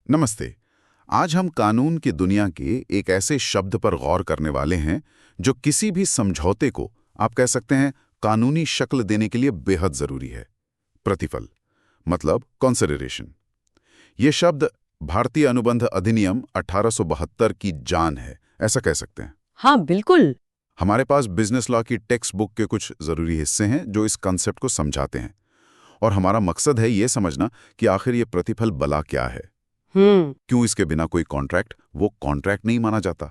नमस्ते। आज हम कानून की दुनिया के एक ऐसे शब्द पर गौर करने वाले हैं जो किसी भी समझौते को आप कह सकते हैं कानूनी शक्ल देने के लिए बेहद जरूरी है। प्रतिफल मतलब कंसिडरेशन। ये शब्द भारतीय अनुबंध अधिनियम 1872 की जान है, ऐसा कह सकते हैं। हाँ बिल्कुल। हमारे पास बिजनेस लॉ की टेक्स्ट बुक के कुछ जरूरी हिस्से हैं जो इस कॉन्सेप्ट को समझाते हैं, और हमारा मकसद है ये समझना कि आखिर ये प्रतिफल भला क्या है। क्यों इसके बिना कोई कॉन्ट्रैक्ट वो कॉन्ट्रैक्ट नहीं माना जाता,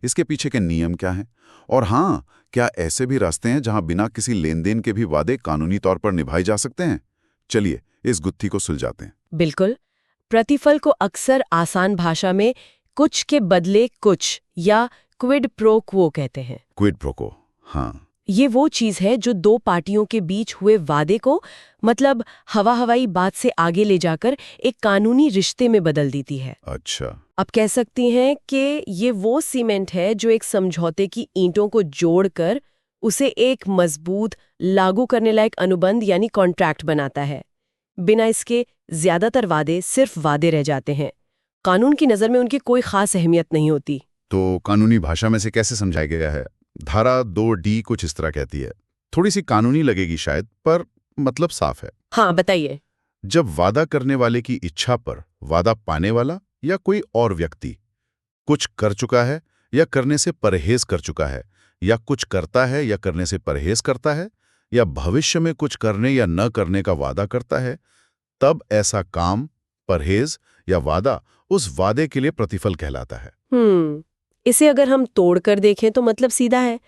इसके पीछे के नियम क्या हैं, और हाँ, क्या ऐसे भी रास्ते हैं जहां बिना किसी लेन देन के भी वादे कानूनी तौर पर निभाए जा सकते हैं। चलिए इस गुत्थी को सुलझाते हैं। बिल्कुल। प्रतिफल को अक्सर आसान भाषा में कुछ के बदले कुछ या क्विड प्रो क्वो कहते हैं। क्विड प्रो क्वो, हाँ। ये वो चीज है जो दो पार्टियों के बीच हुए वादे को मतलब हवा-हवाई बात से आगे ले जाकर एक कानूनी रिश्ते में बदल देती है। अच्छा। आप कह सकती हैं कि ये वो सीमेंट है जो एक समझौते की ईंटों को जोड़कर उसे एक मजबूत लागू करने लायक अनुबंध यानी कॉन्ट्रैक्ट बनाता है। बिना इसके ज्यादातर वादे सिर्फ वादे रह जाते हैं, कानून की नजर में उनकी कोई खास अहमियत नहीं होती। तो कानूनी भाषा में से कैसे समझाया गया है? धारा 2D कुछ इस तरह कहती है। थोड़ी सी कानूनी लगेगी शायद, पर मतलब साफ है। हाँ बताइए। जब वादा करने वाले की इच्छा पर वादा पाने वाला या कोई और व्यक्ति कुछ कर चुका है या करने से परहेज कर चुका है, या कुछ करता है या करने से परहेज करता है, या भविष्य में कुछ करने या न करने का वादा करता है, तब ऐसा काम, परहेज या वादा उस वादे के लिए प्रतिफल कहलाता है। इसे अगर हम तोड़कर देखें तो मतलब सीधा है।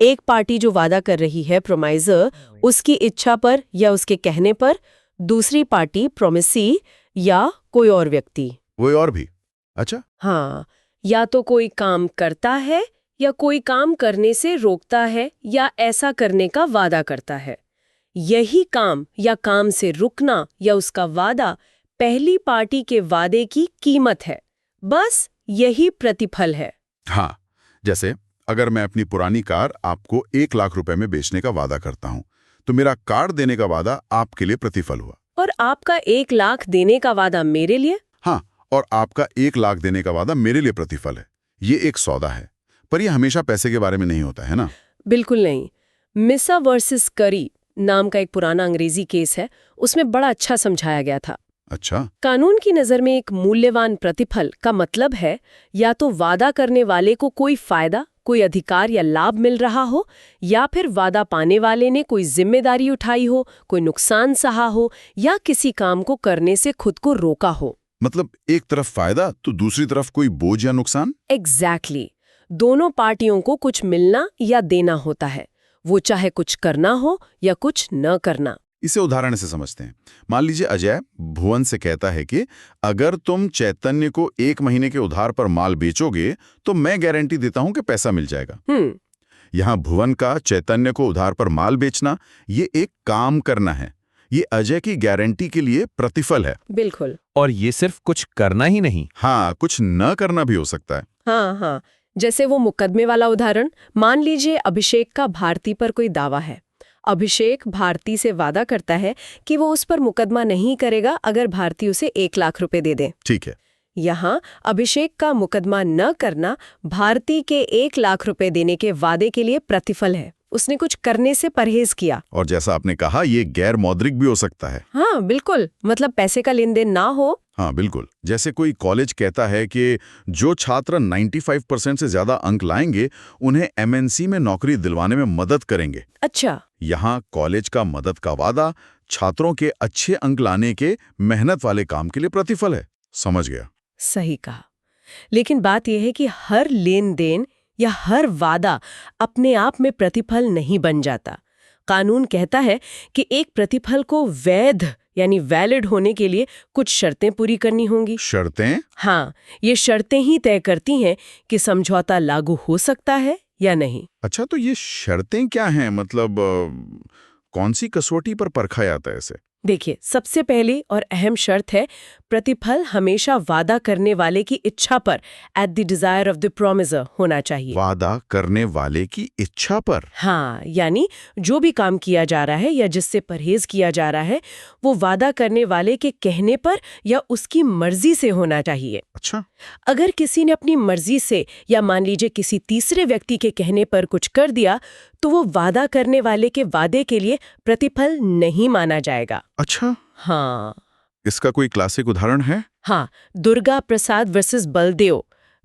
एक पार्टी जो वादा कर रही है प्रोमाइजर, उसकी इच्छा पर या उसके कहने पर दूसरी पार्टी प्रोमिसी या कोई और व्यक्ति, कोई और भी। अच्छा। हाँ, या तो कोई काम करता है या कोई काम करने से रोकता है या ऐसा करने का वादा करता है। यही काम या काम से रुकना या उसका वादा पहली पार्टी के वादे की कीमत है। बस यही प्रतिफल है। हाँ, जैसे अगर मैं अपनी पुरानी कार आपको 1 लाख रुपए में बेचने का वादा करता हूं, तो मेरा कार देने का वादा आपके लिए प्रतिफल हुआ। और आपका 1 लाख देने का वादा मेरे लिए? हाँ, और आपका 1 लाख देने का वादा मेरे लिए प्रतिफल है। ये एक सौदा है, पर यह हमेशा पैसे के बारे में नहीं होता है ना? बिल्कुल नहीं। मिसा वर्सेस करी नाम का एक पुराना अंग्रेजी केस है, उसमें बड़ा अच्छा समझाया गया था। अच्छा। कानून की नजर में एक मूल्यवान प्रतिफल का मतलब है या तो वादा करने वाले को कोई फायदा, कोई अधिकार या लाभ मिल रहा हो, या फिर वादा पाने वाले ने कोई जिम्मेदारी उठाई हो, कोई नुकसान सहा हो, या किसी काम को करने से खुद को रोका हो। मतलब एक तरफ फायदा तो दूसरी तरफ कोई बोझ या नुकसान। एग्जैक्टली। दोनों पार्टियों को कुछ मिलना या देना होता है, वो चाहे कुछ करना हो या कुछ न करना। इसे उदाहरण से समझते हैं। मान लीजिए अजय भुवन से कहता है कि अगर तुम चैतन्य को 1 महीने के उधार पर माल बेचोगे तो मैं गारंटी देता हूं कि पैसा मिल जाएगा। यहाँ भुवन का चैतन्य को उधार पर माल बेचना, ये एक काम करना है। ये अजय की गारंटी के लिए प्रतिफल है। बिल्कुल। और ये सिर्फ कुछ करना ही नहीं, हाँ, कुछ न करना भी हो सकता है। हाँ, जैसे वो मुकदमे वाला उदाहरण। मान लीजिए अभिषेक का भारती पर कोई दावा है। अभिषेक भारती से वादा करता है कि वो उस पर मुकदमा नहीं करेगा अगर भारती उसे 1 लाख रुपए दे दे। ठीक है। यहाँ अभिषेक का मुकदमा न करना भारती के 1 लाख रुपए देने के वादे के लिए प्रतिफल है। उसने कुछ करने से परहेज किया। और जैसा आपने कहा, ये गैर मौद्रिक भी हो सकता है। हाँ बिल्कुल, मतलब पैसे का लेन देन ना हो। हाँ बिल्कुल। जैसे कोई कॉलेज कहता है कि जो छात्र 95% से ज्यादा अंक लाएंगे उन्हें MNC में नौकरी दिलवाने में मदद करेंगे। अच्छा। यहाँ कॉलेज का मदद का वादा छात्रों के अच्छे अंक लाने के मेहनत वाले काम के लिए प्रतिफल है। समझ गया। सही कहा। लेकिन बात यह है कि हर लेन देन या हर वादा अपने आप में प्रतिफल नहीं बन जाता। कानून कहता है कि एक प्रतिफल को वैध यानी वैलिड होने के लिए कुछ शर्तें पूरी करनी होंगी। शर्तें? हाँ, ये शर्तें ही तय करती हैं कि समझौता लागू हो सकता है या नहीं। अच्छा, तो ये शर्तें क्या हैं? मतलब कौन सी कसौटी पर परखा जाता है इसे? देखिए, सबसे पहली और अहम शर्त है प्रतिफल हमेशा वादा करने वाले की इच्छा पर at the desire of the promiser होना चाहिए। वादा करने वाले की इच्छा पर। हाँ, यानी जो भी काम किया जा रहा है या जिससे परहेज किया जा रहा है वो वादा करने वाले के कहने पर या उसकी मर्जी से होना चाहिए। अच्छा। अगर किसी ने अपनी मर्जी से या मान लीजिए किसी तीसरे व्यक्ति के कहने पर कुछ कर दिया तो वो वादा करने वाले के वादे के लिए प्रतिफल नहीं माना जाएगा। अच्छा, हाँ इसका कोई क्लासिक उदाहरण है? हाँ, दुर्गा प्रसाद वर्सेस बलदेव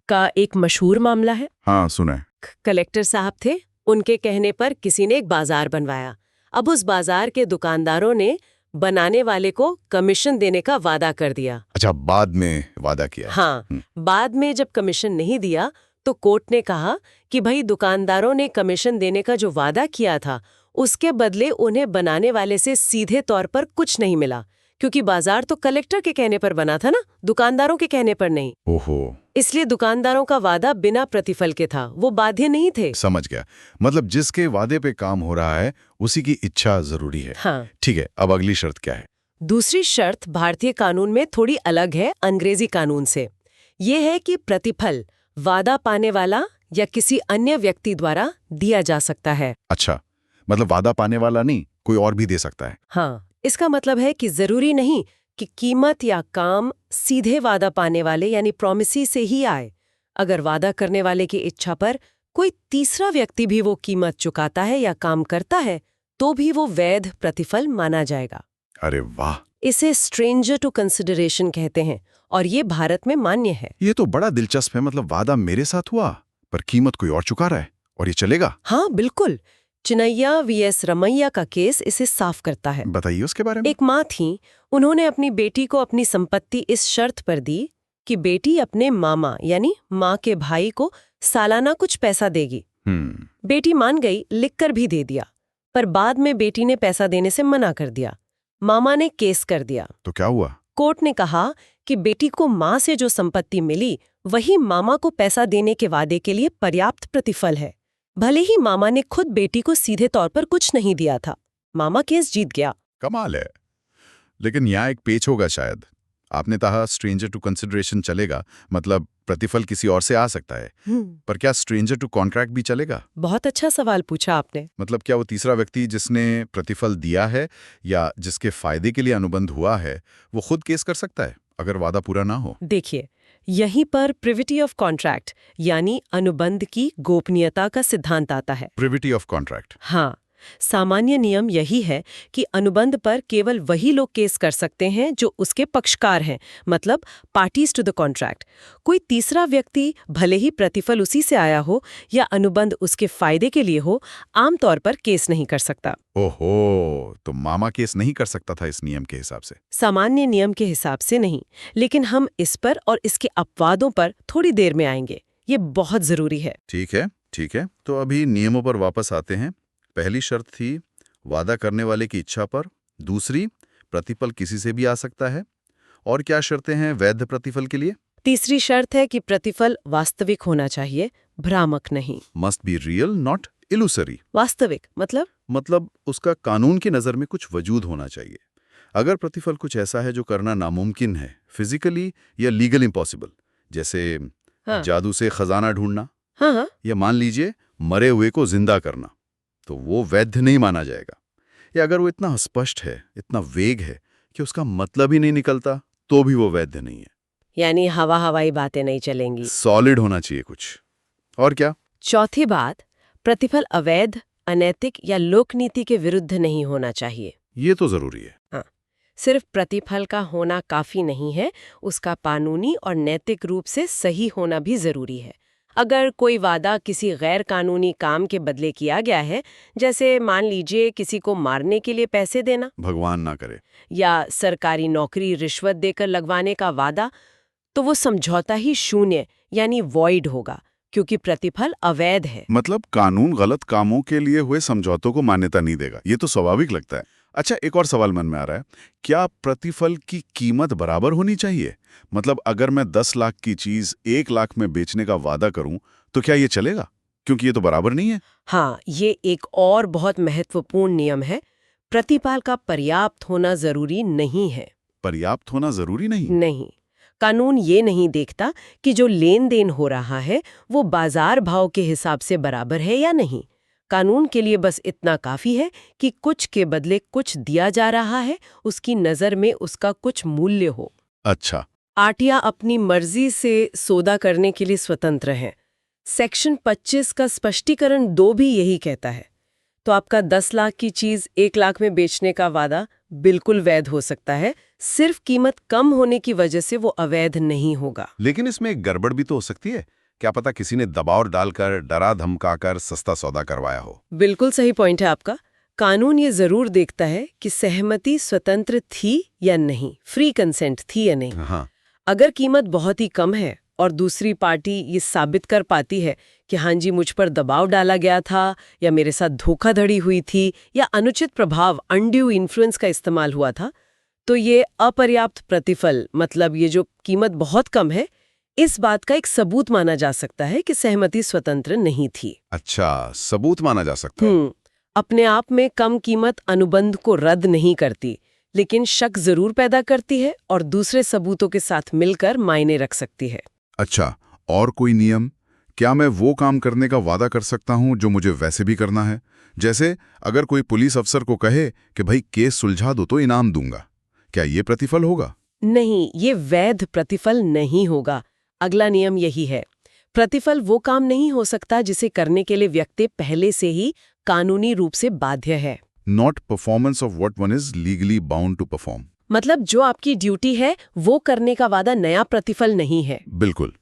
का एक मशहूर मामला है। हाँ, सुना है। कलेक्टर साहब थे, उनके कहने पर किसी ने एक बाजार बनवाया। अब उस बाजार के दुकानदारों ने बनाने वाले को कमीशन देने का वादा कर दिया। अच्छा, बाद में वादा किया है। हाँ, बाद में जब कमीशन नहीं दिया तो कोर्ट ने कहा कि भाई दुकानदारों ने कमीशन देने का जो वादा किया था उसके बदले उन्हें बनाने वाले से सीधे तौर पर कुछ नहीं मिला, क्योंकि बाजार तो कलेक्टर के कहने पर बना था ना, दुकानदारों के कहने पर नहीं। ओहो, इसलिए दुकानदारों का वादा बिना प्रतिफल के था, वो बाध्य नहीं थे। समझ गया। मतलब जिसके वादे पे काम हो रहा है उसी की इच्छा जरूरी है। हाँ। ठीक है, अब अगली शर्त क्या है? दूसरी शर्त भारतीय कानून में थोड़ी अलग है अंग्रेजी कानून से। ये है कि प्रतिफल वादा पाने वाला या किसी अन्य व्यक्ति द्वारा दिया जा सकता है। अच्छा, मतलब वादा पाने वाला नहीं, कोई और भी दे सकता है। हाँ, इसका मतलब है कि जरूरी नहीं कि कीमत या काम सीधे वादा पाने वाले यानी प्रॉमिसी से ही आए। अगर वादा करने वाले की इच्छा पर कोई तीसरा व्यक्ति भी वो कीमत चुकाता है या काम करता है तो भी वो वैध प्रतिफल माना जाएगा। अरे वाह, इसे स्ट्रेंजर टू कंसिडरेशन कहते हैं और ये भारत में मान्य है। ये तो बड़ा दिलचस्प है। मतलब वादा मेरे साथ हुआ पर कीमत कोई और चुका रहा है और ये चलेगा? हाँ बिल्कुल, चिनैया वीएस रमैया का केस इसे साफ करता है। बताइए उसके बारे में। एक माँ थी, उन्होंने अपनी बेटी को अपनी संपत्ति इस शर्त पर दी कि बेटी अपने मामा यानी माँ के भाई को सालाना कुछ पैसा देगी। बेटी मान गई, लिखकर भी दे दिया, पर बाद में बेटी ने पैसा देने से मना कर दिया। मामा ने केस कर दिया। तो क्या हुआ? कोर्ट ने कहा कि बेटी को माँ से जो संपत्ति मिली वही मामा को पैसा देने के वादे के लिए पर्याप्त प्रतिफल है, भले ही मामा ने खुद बेटी को सीधे तौर पर कुछ नहीं दिया था। मामा केस जीत गया। कमाल है। लेकिन यहाँ एक पेच होगा शायद। आपने कहा स्ट्रेंजर टू कंसिडरेशन चलेगा, मतलब प्रतिफल किसी और से आ सकता है, पर क्या स्ट्रेंजर टू कॉन्ट्रैक्ट भी चलेगा? बहुत अच्छा सवाल पूछा आपने। मतलब क्या वो तीसरा व्यक्ति जिसने प्रतिफल दिया है या जिसके फायदे के लिए अनुबंध हुआ है वो खुद केस कर सकता है अगर वादा पूरा ना हो? देखिए, यहीं पर प्रिविटी ऑफ कॉन्ट्रैक्ट यानी अनुबंध की गोपनीयता का सिद्धांत आता है। Privity of contract. हाँ, सामान्य नियम यही है कि अनुबंध पर केवल वही लोग केस कर सकते हैं जो उसके पक्षकार हैं, मतलब पार्टीज टू द कॉन्ट्रैक्ट। कोई तीसरा व्यक्ति भले ही प्रतिफल उसी से आया हो या अनुबंध उसके फायदे के लिए हो, आमतौर पर केस नहीं कर सकता। ओहो, तो मामा केस नहीं कर सकता था इस नियम के हिसाब से? सामान्य नियम के हिसाब से नहीं, लेकिन हम इस पर और इसके अपवादों पर थोड़ी देर में आएंगे। ये बहुत जरूरी है। ठीक है, ठीक है। तो अभी नियमों पर वापस आते हैं। पहली शर्त थी वादा करने वाले की इच्छा पर, दूसरी प्रतिफल किसी से भी आ सकता है, और क्या शर्तें हैं वैध प्रतिफल के लिए? तीसरी शर्त है कि प्रतिफल वास्तविक होना चाहिए, भ्रामक नहीं। Must be real not illusory. वास्तविक मतलब उसका कानून की नज़र में कुछ वजूद होना चाहिए। अगर प्रतिफल कुछ ऐसा है जो करना नामुमकिन है, फिजिकली या लीगल इम्पॉसिबल, जैसे हाँ। जादू से खजाना ढूंढना, हाँ, या मान लीजिए मरे हुए को जिंदा करना, तो वो वैध नहीं माना जाएगा। या अगर वो इतना स्पष्ट है, इतना वेग है कि उसका मतलब ही नहीं निकलता, तो भी वो वैध नहीं है। यानी हवाई बातें नहीं चलेंगी। सॉलिड होना चाहिए कुछ। और क्या? चौथी बात, प्रतिफल अवैध, अनैतिक या लोकनीति के विरुद्ध नहीं होना चाहिए। ये तो जरूरी है। हाँ, सिर्फ प्रतिफल का होना काफी नहीं है, उसका कानूनी और नैतिक रूप से सही होना भी जरूरी है। अगर कोई वादा किसी गैर कानूनी काम के बदले किया गया है, जैसे मान लीजिए किसी को मारने के लिए पैसे देना, भगवान ना करे, या सरकारी नौकरी रिश्वत देकर लगवाने का वादा, तो वो समझौता ही शून्य यानी वॉइड होगा, क्योंकि प्रतिफल अवैध है। मतलब कानून गलत कामों के लिए हुए समझौतों को मान्यता नहीं देगा। ये तो स्वाभाविक लगता है। अच्छा, एक और सवाल मन में आ रहा है, क्या प्रतिफल की कीमत बराबर होनी चाहिए? मतलब अगर मैं 10 लाख की चीज 1 लाख में बेचने का वादा करूं तो क्या ये चलेगा? क्योंकि ये तो बराबर नहीं है। हाँ, ये एक और बहुत महत्वपूर्ण नियम है। प्रतिफल का पर्याप्त होना जरूरी नहीं है। पर्याप्त होना जरूरी नहीं। नहीं, कानून ये नहीं देखता कि जो लेन देन हो रहा है वो बाजार भाव के हिसाब से बराबर है या नहीं। कानून के लिए बस इतना काफी है कि कुछ के बदले कुछ दिया जा रहा है, उसकी नजर में उसका कुछ मूल्य हो। अच्छा। आटिया अपनी मर्जी से सौदा करने के लिए स्वतंत्र हैं। सेक्शन 25 का स्पष्टीकरण 2 भी यही कहता है। तो आपका 10 लाख की चीज 1 लाख में बेचने का वादा बिल्कुल वैध हो सकता है, सिर्फ कीमत कम होने की वजह से वो अवैध नहीं होगा। लेकिन इसमें एक गड़बड़ भी तो हो सकती है। क्या पता किसी ने दबाव डालकर, डरा धमकाकर सस्ता सौदा करवाया हो। बिल्कुल सही पॉइंट है आपका। कानून ये जरूर देखता है कि सहमति स्वतंत्र थी या नहीं, फ्री कंसेंट थी या नहीं। हाँ। अगर कीमत बहुत ही कम है और दूसरी पार्टी ये साबित कर पाती है कि हाँ जी मुझ पर दबाव डाला गया था या मेरे साथ धोखाधड़ी हुई थी या अनुचित प्रभाव अनड्यू इन्फ्लुएंस का इस्तेमाल हुआ था, तो ये अपर्याप्त प्रतिफल, मतलब ये जो कीमत बहुत कम है, इस बात का एक सबूत माना जा सकता है कि सहमति स्वतंत्र नहीं थी। अच्छा, सबूत माना जा सकता है। अपने आप में कम कीमत अनुबंध को रद्द नहीं करती, लेकिन शक जरूर पैदा करती है और दूसरे सबूतों के साथ मिलकर मायने रख सकती है। अच्छा, और कोई नियम? क्या मैं वो काम करने का वादा कर सकता हूं जो मुझे वैसे भी करना है? जैसे अगर कोई पुलिस अफसर को कहे कि भाई केस सुलझा दो तो इनाम दूंगा, क्या ये प्रतिफल होगा? नहीं, ये वैध प्रतिफल नहीं होगा। अगला नियम यही है, प्रतिफल वो काम नहीं हो सकता जिसे करने के लिए व्यक्ति पहले से ही कानूनी रूप से बाध्य है। Not performance of what one is legally bound to perform. मतलब जो आपकी ड्यूटी है वो करने का वादा नया प्रतिफल नहीं है। बिल्कुल।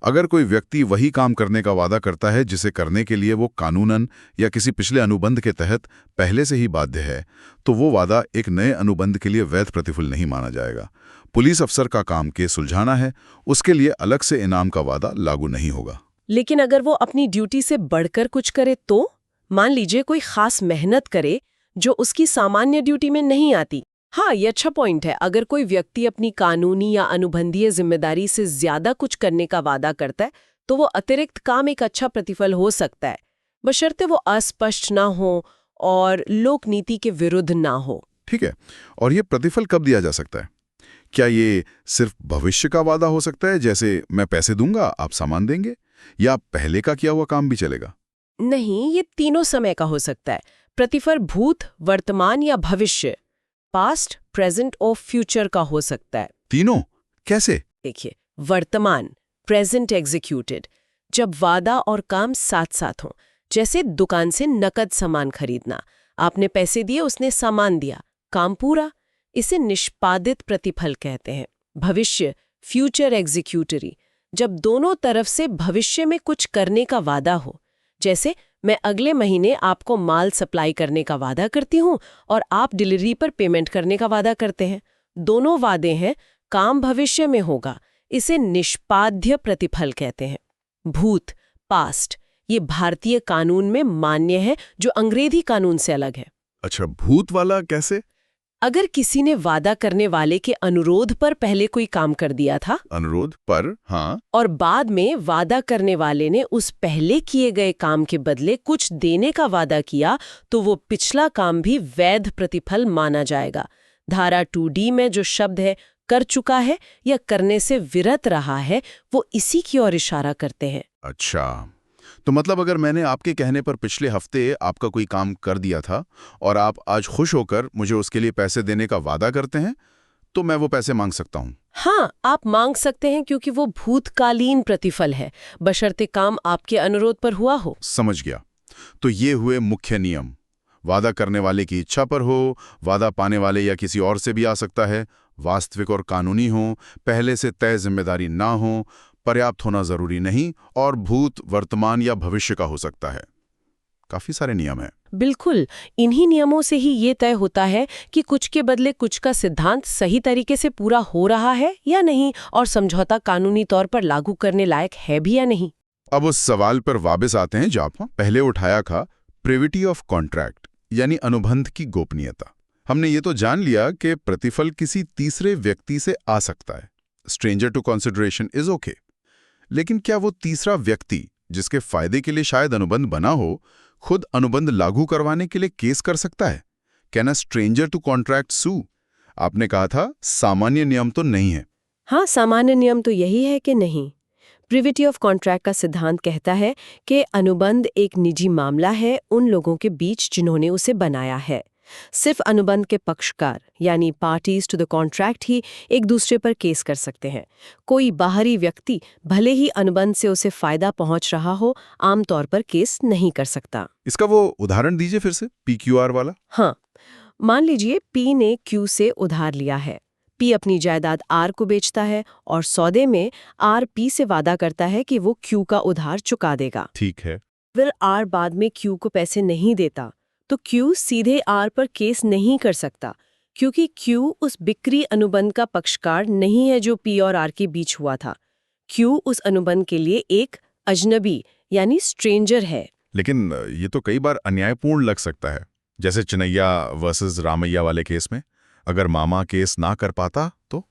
अगर कोई व्यक्ति वही काम करने का वादा करता है जिसे करने के लिए वो कानूनन या किसी पिछले अनुबंध के तहत पहले से ही बाध्य है, तो वो वादा एक नए अनुबंध के लिए वैध प्रतिफल नहीं माना जाएगा। पुलिस अफसर का काम केस सुलझाना है, उसके लिए अलग से इनाम का वादा लागू नहीं होगा। लेकिन अगर वो अपनी ड्यूटी से बढ़कर कुछ करे तो, मान लीजिए कोई खास मेहनत करे जो उसकी सामान्य ड्यूटी में नहीं आती। हाँ, ये अच्छा पॉइंट है। अगर कोई व्यक्ति अपनी कानूनी या अनुबंधीय जिम्मेदारी से ज्यादा कुछ करने का वादा करता है तो वो अतिरिक्त काम एक अच्छा प्रतिफल हो सकता है, बशर्ते वो अस्पष्ट ना हो और लोक नीति के विरुद्ध ना हो। ठीक है, और ये प्रतिफल कब दिया जा सकता है? क्या ये सिर्फ भविष्य का वादा हो सकता है, जैसे मैं पैसे दूंगा आप सामान देंगे, या पहले का किया हुआ काम भी चलेगा? नहीं, ये तीनों समय का हो सकता है। प्रतिफल भूत, वर्तमान या भविष्य, पास्ट, प्रेजेंट और फ्यूचर का हो सकता है। तीनों कैसे? देखिए, वर्तमान, प्रेजेंट एग्जीक्यूटेड, जब वादा और काम साथ साथ हों, जैसे दुकान से नकद सामान खरीदना, आपने पैसे दिए, उसने सामान दिया, काम पूरा, इसे निष्पादित प्रतिफल कहते हैं। भविष्य, फ्यूचर एग्जीक्यूटरी, जब दोनों तरफ से भविष्य में कुछ करने का वादा हो, जैसे मैं अगले महीने आपको माल सप्लाई करने का वादा करती हूँ और आप डिलीवरी पर पेमेंट करने का वादा करते हैं। दोनों वादे हैं, काम भविष्य में होगा, इसे निष्पाद्य प्रतिफल कहते हैं। भूत, पास्ट, ये भारतीय कानून में मान्य है जो अंग्रेजी कानून से अलग है। अच्छा, भूत वाला कैसे? अगर किसी ने वादा करने वाले के अनुरोध पर पहले कोई काम कर दिया था, अनुरोध पर, हाँ, और बाद में वादा करने वाले ने उस पहले किए गए काम के बदले कुछ देने का वादा किया, तो वो पिछला काम भी वैध प्रतिफल माना जाएगा। धारा 2D में जो शब्द है कर चुका है या करने से विरत रहा है, वो इसी की ओर इशारा करते हैं। अच्छा, तो मतलब अगर मैंने आपके कहने पर पिछले हफ्ते आपका कोई काम कर दिया था और आप आज खुश होकर मुझे उसके लिए पैसे देने का वादा करते हैं, तो मैं वो पैसे मांग सकता हूँ? हाँ, आप मांग सकते हैं क्योंकि वो भूतकालीन प्रतिफल है, बशर्ते काम आपके अनुरोध पर हुआ हो। समझ गया। तो ये हुए मुख्य नियम। वादा करने वाले की इच्छा पर हो, वादा पाने वाले या किसी और से भी आ सकता है, वास्तविक और कानूनी हो, पहले से तय जिम्मेदारी ना हो, पर्याप्त होना जरूरी नहीं, और भूत, वर्तमान या भविष्य का हो सकता है। काफी सारे नियम हैं। बिल्कुल, इन्हीं नियमों से ही ये तय होता है कि कुछ के बदले कुछ का सिद्धांत सही तरीके से पूरा हो रहा है या नहीं, और समझौता कानूनी तौर पर लागू करने लायक है भी या नहीं। अब उस सवाल पर वापस आते हैं जो आपने पहले उठाया था, प्रिविटी ऑफ कॉन्ट्रैक्ट, यानी अनुबंध की गोपनीयता। हमने ये तो जान लिया कि प्रतिफल किसी तीसरे व्यक्ति से आ सकता है, stranger to consideration is okay. लेकिन क्या वो तीसरा व्यक्ति, जिसके फायदे के लिए शायद अनुबंध बना हो, खुद अनुबंध लागू करवाने के लिए केस कर सकता है? Can a stranger to contract sue? आपने कहा था सामान्य नियम तो नहीं है। हाँ, सामान्य नियम तो यही है कि नहीं। प्रिविटी ऑफ कॉन्ट्रैक्ट का सिद्धांत कहता है कि अनुबंध एक निजी मामला है उन लोगों के बीच जिन्होंने उसे बनाया है। सिर्फ अनुबंध के पक्षकार यानी पार्टीज टू द कॉन्ट्रैक्ट ही एक दूसरे पर केस कर सकते हैं। कोई बाहरी व्यक्ति भले ही अनुबंध से उसे फायदा पहुंच रहा हो, आमतौर पर केस नहीं कर सकता। इसका वो उदाहरण दीजिए फिर से, PQR वाला। हाँ, मान लीजिए पी ने क्यू से उधार लिया है। पी अपनी जायदाद आर को बेचता है और सौदे में आर पी से वादा करता है कि वो क्यू का उधार चुका देगा। ठीक है। फिर आर बाद में क्यू को पैसे नहीं देता तो क्यू सीधे आर पर केस नहीं कर सकता, क्योंकि क्यू उस बिक्री अनुबंध का पक्षकार नहीं है जो पी और आर के बीच हुआ था। क्यू उस अनुबंध के लिए एक अजनबी यानी स्ट्रेंजर है। लेकिन ये तो कई बार अन्यायपूर्ण लग सकता है, जैसे चिनैया वर्सेस रामैया वाले केस में। अगर मामा केस ना कर पाता तो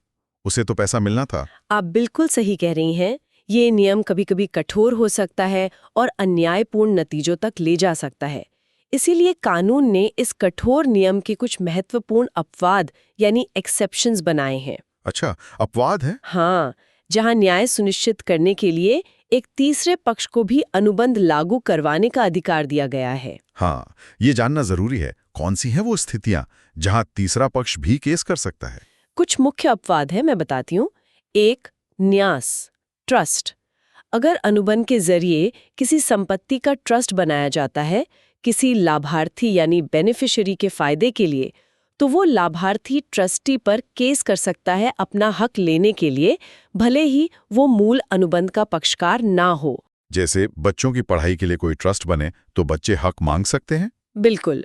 उसे तो पैसा मिलना था। आप बिल्कुल सही कह रही हैं। ये नियम कभी-कभी कठोर हो सकता है और अन्यायपूर्ण नतीजों तक ले जा सकता है। इसीलिए कानून ने इस कठोर नियम के कुछ महत्वपूर्ण अपवाद यानी एक्सेप्शंस बनाए हैं। अच्छा, अपवाद है? हाँ, जहां न्याय सुनिश्चित करने के लिए एक तीसरे पक्ष को भी अनुबंध लागू करवाने का अधिकार दिया गया है। हाँ, ये जानना जरूरी है। कौन सी हैं वो स्थितियां जहां तीसरा पक्ष भी केस कर सकता है? कुछ मुख्य अपवाद है, मैं बताती हूँ। एक, न्यास, ट्रस्ट। अगर अनुबंध के जरिए किसी संपत्ति का ट्रस्ट बनाया जाता है किसी लाभार्थी यानी बेनिफिशियरी के फायदे के लिए, तो वो लाभार्थी ट्रस्टी पर केस कर सकता है अपना हक लेने के लिए, भले ही वो मूल अनुबंध का पक्षकार ना हो। जैसे बच्चों की पढ़ाई के लिए कोई ट्रस्ट बने तो बच्चे हक मांग सकते हैं? बिल्कुल।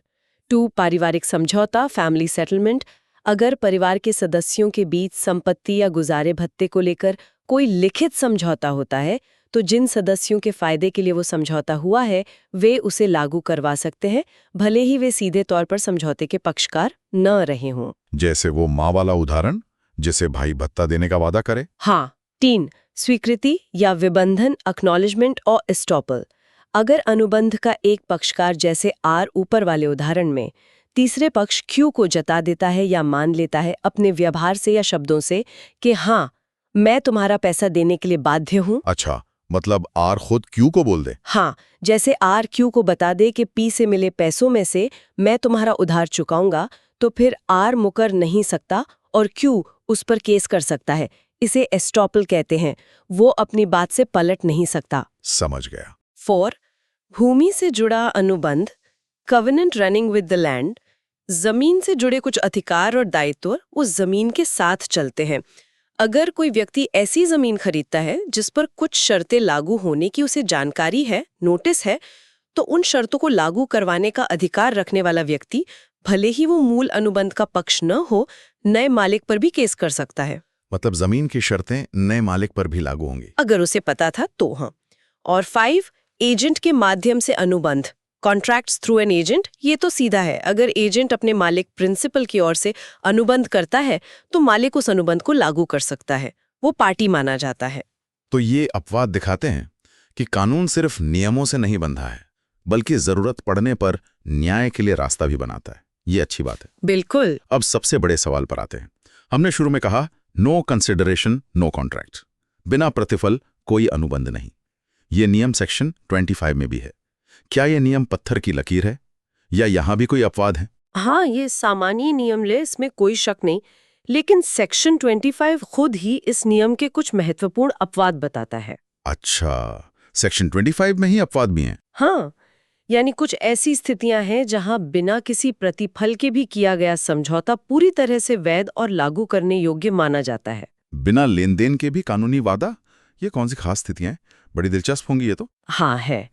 2, पारिवारिक समझौता, फैमिली सेटलमेंट। अगर परिवार के सदस्यों के बीच संपत्ति या गुजारे भत्ते को लेकर कोई लिखित समझौता होता है, तो जिन सदस्यों के फायदे के लिए वो समझौता हुआ है वे उसे लागू करवा सकते हैं, भले ही वे सीधे तौर पर समझौते के पक्षकार न रहे हों। जैसे वो माँ वाला उदाहरण, जिसे भाई भत्ता देने का वादा करे। हाँ। 3, स्वीकृति या विबंधन, एक्नॉलेजमेंट और एस्टॉपल। अगर अनुबंध का एक पक्षकार जैसे आर ऊपर वाले उदाहरण में तीसरे पक्ष क्यू को जता देता है या मान लेता है अपने व्यवहार से या शब्दों से कि हाँ, मैं तुम्हारा पैसा देने के लिए बाध्य हूँ। अच्छा, मतलब आर खुद क्यू को बोल दे? हाँ, जैसे आर क्यू को बता दे कि पी से मिले पैसों में से मैं तुम्हारा उधार चुकाऊंगा, तो फिर आर मुकर नहीं सकता और क्यू उस पर केस कर सकता है। इसे एस्टॉपल कहते हैं। वो अपनी बात से पलट नहीं सकता। समझ गया। 4, भूमि से जुड़ा अनुबंध, covenant running with the land. जमीन से जुड़े कुछ अधिकार और दायित्व उस जमीन के साथ चलते हैं। अगर कोई व्यक्ति ऐसी जमीन खरीदता है जिस पर कुछ शर्तें लागू होने की उसे जानकारी है, नोटिस है, तो उन शर्तों को लागू करवाने का अधिकार रखने वाला व्यक्ति, भले ही वो मूल अनुबंध का पक्ष न हो, नए मालिक पर भी केस कर सकता है। मतलब जमीन की शर्तें नए मालिक पर भी लागू होंगी? अगर उसे पता था तो हाँ। और 5, एजेंट के माध्यम से अनुबंध, कॉन्ट्रैक्ट्स थ्रू एन एजेंट। ये तो सीधा है। अगर एजेंट अपने मालिक प्रिंसिपल की ओर से अनुबंध करता है तो मालिक उस अनुबंध को लागू कर सकता है। वो पार्टी माना जाता है। तो ये अपवाद दिखाते हैं कि कानून सिर्फ नियमों से नहीं बंधा है, बल्कि जरूरत पड़ने पर न्याय के लिए रास्ता भी बनाता है। ये अच्छी बात है। बिल्कुल। अब सबसे बड़े सवाल पर आते हैं। हमने शुरू में कहा नो कंसिडरेशन नो कॉन्ट्रैक्ट, बिना प्रतिफल कोई अनुबंध नहीं। ये नियम सेक्शन 25 में भी है। क्या ये नियम पत्थर की लकीर है या यहां भी कोई अपवाद है? हाँ, ये सामान्य नियम ले, इसमें कोई शक नहीं, लेकिन सेक्शन 25 खुद ही इस नियम के कुछ महत्वपूर्ण अपवाद बताता है। अच्छा, सेक्शन 25 में ही अपवाद भी हैं? हाँ, यानी कुछ ऐसी स्थितियां हैं जहां बिना किसी प्रतिफल के भी किया गया समझौता पूरी तरह से वैध और लागू करने योग्य माना जाता है। बिना लेन देन के भी कानूनी वादा? ये कौन सी खास स्थितियां हैं? बड़ी दिलचस्प होंगी ये तो। हाँ है।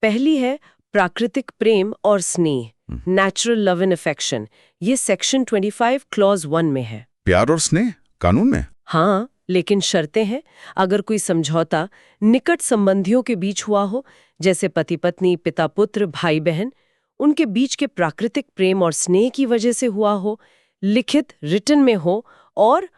पहली है प्राकृतिक प्रेम और स्नेह, नेचुरल लव एंड अफेक्शन। ये सेक्शन 25 क्लॉज 1 में है। प्यार और स्नेह कानून में? हाँ, लेकिन शर्तें हैं। अगर कोई समझौता निकट संबंधियों के बीच हुआ हो, जैसे पति पत्नी, पिता पुत्र, भाई बहन, उनके बीच के प्राकृतिक प्रेम और स्नेह की वजह से हुआ हो, लिखित रिटन में हो और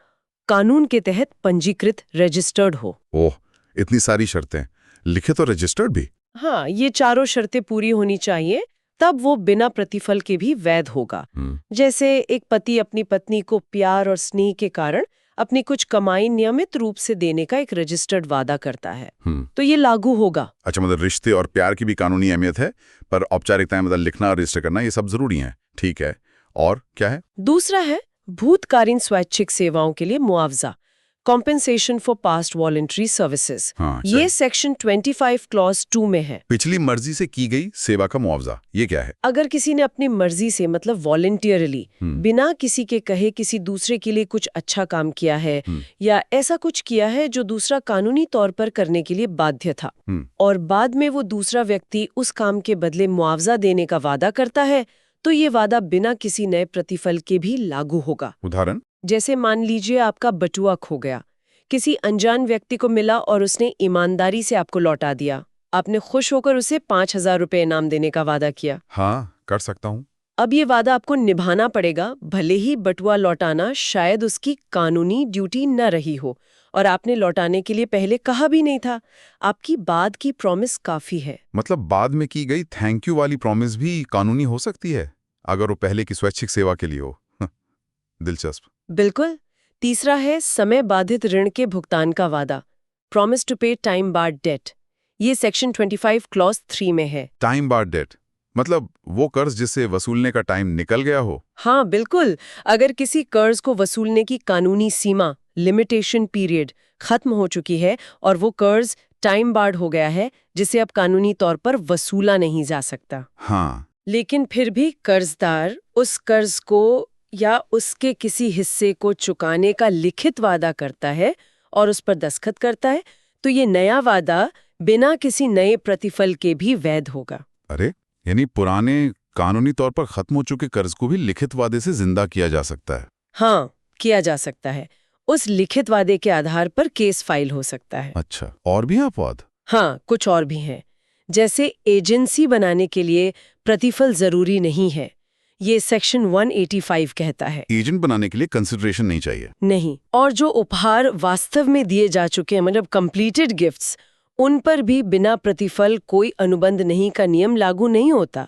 कानून के तहत पंजीकृत रजिस्टर्ड हो। ओह, इतनी सारी शर्तें, लिखित और रजिस्टर्ड भी? हाँ, ये चारों शर्तें पूरी होनी चाहिए। तब वो बिना प्रतिफल के भी वैध होगा। जैसे एक पति अपनी पत्नी को प्यार और स्नेह के कारण अपनी कुछ कमाई नियमित रूप से देने का एक रजिस्टर्ड वादा करता है, तो ये लागू होगा। अच्छा, मतलब रिश्ते और प्यार की भी कानूनी अहमियत है, पर औपचारिकताएं मतलब लिखना और रजिस्टर करना ये सब जरूरी है। ठीक है, और क्या है? दूसरा है भूतकालीन स्वैच्छिक सेवाओं के लिए मुआवजा, compensation for past voluntary services. हाँ, ये सेक्शन 25 क्लॉज 2 में है। पिछली मर्जी से की गई सेवा का मुआवजा, ये क्या है? अगर किसी ने अपनी मर्जी से मतलब वॉलंटियरली बिना किसी के कहे किसी दूसरे के लिए कुछ अच्छा काम किया है या ऐसा कुछ किया है जो दूसरा कानूनी तौर पर करने के लिए बाध्य था, और बाद में वो दूसरा व्यक्ति उस काम के बदले मुआवजा देने का वादा करता है, तो ये वादा बिना किसी नए प्रतिफल के भी लागू होगा। उदाहरण? जैसे मान लीजिए आपका बटुआ खो गया, किसी अनजान व्यक्ति को मिला और उसने ईमानदारी से आपको लौटा दिया। आपने खुश होकर उसे 5,000 रुपए इनाम देने का वादा किया। हाँ, कर सकता हूँ। अब ये वादा आपको निभाना पड़ेगा, भले ही बटुआ लौटाना शायद उसकी कानूनी ड्यूटी न रही हो और आपने लौटाने के लिए पहले कहा भी नहीं था। आपकी बाद की प्रॉमिस काफी है। मतलब बाद में की गई थैंक यू वाली प्रॉमिस भी कानूनी हो सकती है, अगर वो पहले की स्वैच्छिक सेवा के लिए हो। दिलचस्प। बिल्कुल। तीसरा है समय बाधित ऋण के भुगतान का वादा, प्रॉमिस टू पे टाइम बार्ड डेट। ये सेक्शन 25 क्लॉज 3 में है। टाइम बार्ड डेट मतलब वो कर्ज जिससे वसूलने का टाइम निकल गया हो। हाँ बिल्कुल, अगर किसी कर्ज को वसूलने की कानूनी सीमा लिमिटेशन पीरियड खत्म हो चुकी है और वो कर्ज टाइम बार्ड हो गया है, जिसे अब कानूनी तौर पर वसूला नहीं जा सकता। हाँ, लेकिन फिर भी कर्जदार उस कर्ज को या उसके किसी हिस्से को चुकाने का लिखित वादा करता है और उस पर दस्तखत करता है, तो ये नया वादा बिना किसी नए प्रतिफल के भी वैध होगा। अरे, यानी पुराने कानूनी तौर पर खत्म हो चुके कर्ज को भी लिखित वादे से जिंदा किया जा सकता है। हाँ, किया जा सकता है। उस लिखित वादे के आधार पर केस फाइल हो सकता है। अच्छा, और भी अपवाद? हाँ, कुछ और भी हैं। जैसे एजेंसी बनाने के लिए प्रतिफल जरूरी नहीं है, ये सेक्शन 185 कहता है। एजेंट बनाने के लिए कंसिडरेशन नहीं चाहिए? नहीं। और जो उपहार वास्तव में दिए जा चुके हैं, मतलब कंप्लीटेड गिफ्ट्स, उन पर भी बिना प्रतिफल कोई अनुबंध नहीं का नियम लागू नहीं होता।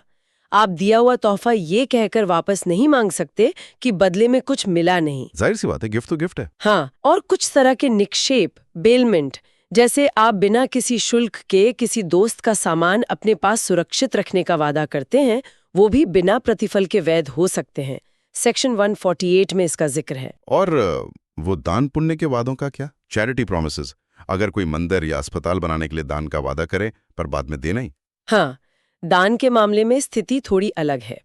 आप दिया हुआ तोहफा ये कहकर वापस नहीं मांग सकते कि बदले में कुछ मिला नहीं। जाहिर सी बात है, गिफ्ट तो गिफ्ट है। हाँ, और कुछ तरह के निक्षेप, बेलमेंट, जैसे आप बिना किसी शुल्क के किसी दोस्त का सामान अपने पास सुरक्षित रखने का वादा करते हैं, वो भी बिना प्रतिफल के वैध हो सकते हैं। सेक्शन 148 में इसका जिक्र है। और वो दान पुण्य के वादों का क्या? चैरिटी प्रॉमिसेस, अगर कोई मंदिर या अस्पताल बनाने के लिए दान का वादा करे पर बाद में दे नहीं। हाँ, दान के मामले में स्थिति थोड़ी अलग है।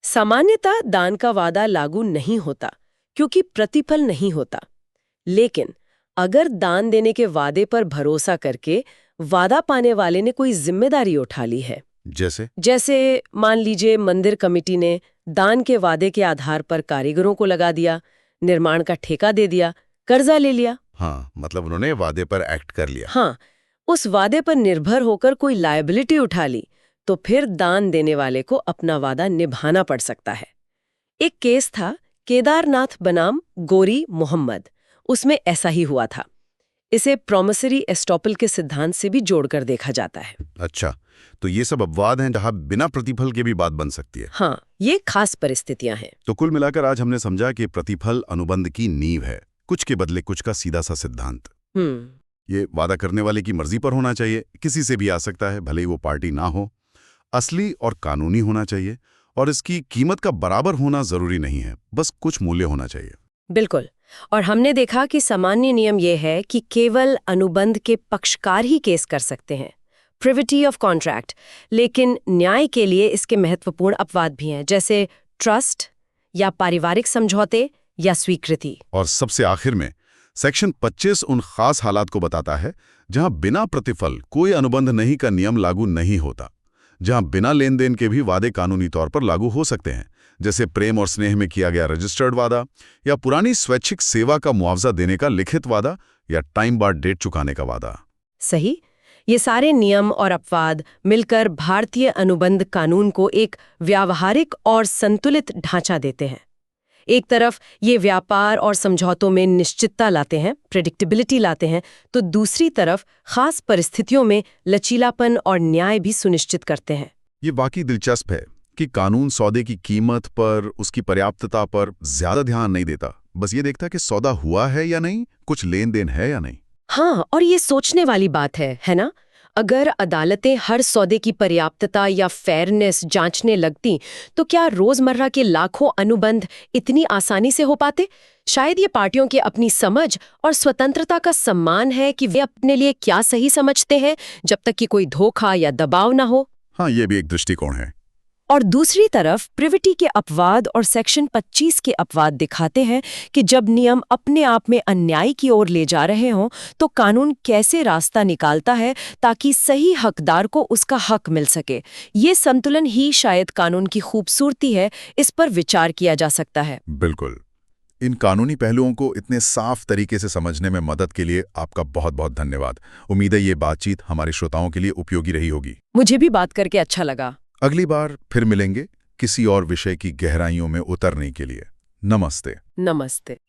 सामान्यतः दान का वादा लागू नहीं होता क्योंकि प्रतिफल नहीं होता, लेकिन अगर दान देने के वादे पर भरोसा करके वादा पाने वाले ने कोई जिम्मेदारी उठा ली है, जैसे मान लीजिए मंदिर कमेटी ने दान के वादे के आधार पर कारीगरों को लगा दिया, निर्माण का ठेका दे दिया, कर्जा ले लिया। हाँ, मतलब उन्होंने वादे पर एक्ट कर लिया। हाँ, उस वादे पर निर्भर होकर कोई लायबिलिटी उठा ली, तो फिर दान देने वाले को अपना वादा निभाना पड़ सकता है। एक केस था केदारनाथ बनाम गोरी मोहम्मद, उसमें ऐसा ही हुआ था। इसे प्रॉमिसरी एस्टॉपल के सिद्धांत से भी जोड़कर देखा जाता है। अच्छा, तो ये सब अपवाद हैं जहां बिना प्रतिफल के भी बात बन सकती है। हाँ, ये खास परिस्थितियां हैं। तो कुल मिलाकर आज हमने समझा कि प्रतिफल अनुबंध की नींव है, कुछ के बदले कुछ का सीधा सा सिद्धांत। ये वादा करने वाले की मर्जी पर होना चाहिए, किसी से भी आ सकता है, भले ही वो पार्टी ना हो। असली और कानूनी होना चाहिए, और इसकी कीमत का बराबर होना जरूरी नहीं है, बस कुछ मूल्य होना चाहिए। बिल्कुल। और हमने देखा कि सामान्य नियम यह है कि केवल अनुबंध के पक्षकार ही केस कर सकते हैं, प्रिविटी ऑफ कॉन्ट्रैक्ट। लेकिन न्याय के लिए इसके महत्वपूर्ण अपवाद भी हैं, जैसे ट्रस्ट या पारिवारिक समझौते या स्वीकृति। और सबसे आखिर में सेक्शन 25 उन खास हालात को बताता है जहां बिना प्रतिफल कोई अनुबंध नहीं का नियम लागू नहीं होता, जहां बिना लेन देन के भी वादे कानूनी तौर पर लागू हो सकते हैं, जैसे प्रेम और स्नेह में किया गया रजिस्टर्ड वादा, या पुरानी स्वैच्छिक सेवा का मुआवजा देने का लिखित वादा, या टाइम बार्ड डेट चुकाने का वादा। सही। ये सारे नियम और अपवाद मिलकर भारतीय अनुबंध कानून को एक व्यावहारिक और संतुलित ढांचा देते हैं। एक तरफ ये व्यापार और समझौतों में निश्चितता लाते हैं, प्रेडिक्टेबिलिटी लाते हैं, तो दूसरी तरफ खास परिस्थितियों में लचीलापन और न्याय भी सुनिश्चित करते हैं। ये वाकई दिलचस्प है। कि कानून सौदे की कीमत पर, उसकी पर्याप्तता पर ज्यादा ध्यान नहीं देता, बस ये देखता कि सौदा हुआ है या नहीं, कुछ लेन देन है या नहीं। हाँ, और ये सोचने वाली बात है ना? अगर अदालतें हर सौदे की पर्याप्तता या फेयरनेस जांचने लगती, तो क्या रोजमर्रा के लाखों अनुबंध इतनी आसानी से हो पाते? शायद ये पार्टियों की अपनी समझ और स्वतंत्रता का सम्मान है कि वे अपने लिए क्या सही समझते हैं, जब तक कि कोई धोखा या दबाव ना हो। हाँ, ये भी एक दृष्टिकोण है। और दूसरी तरफ प्रिविटी के अपवाद और सेक्शन 25 के अपवाद दिखाते हैं कि जब नियम अपने आप में अन्याय की ओर ले जा रहे हों, तो कानून कैसे रास्ता निकालता है ताकि सही हकदार को उसका हक मिल सके। ये संतुलन ही शायद कानून की खूबसूरती है, इस पर विचार किया जा सकता है। बिल्कुल। इन कानूनी पहलुओं को इतने साफ तरीके से समझने में मदद के लिए आपका बहुत बहुत धन्यवाद। उम्मीद है ये बातचीत हमारे श्रोताओं के लिए उपयोगी रही होगी। मुझे भी बात करके अच्छा लगा। अगली बार फिर मिलेंगे किसी और विषय की गहराइयों में उतरने के लिए। नमस्ते। नमस्ते।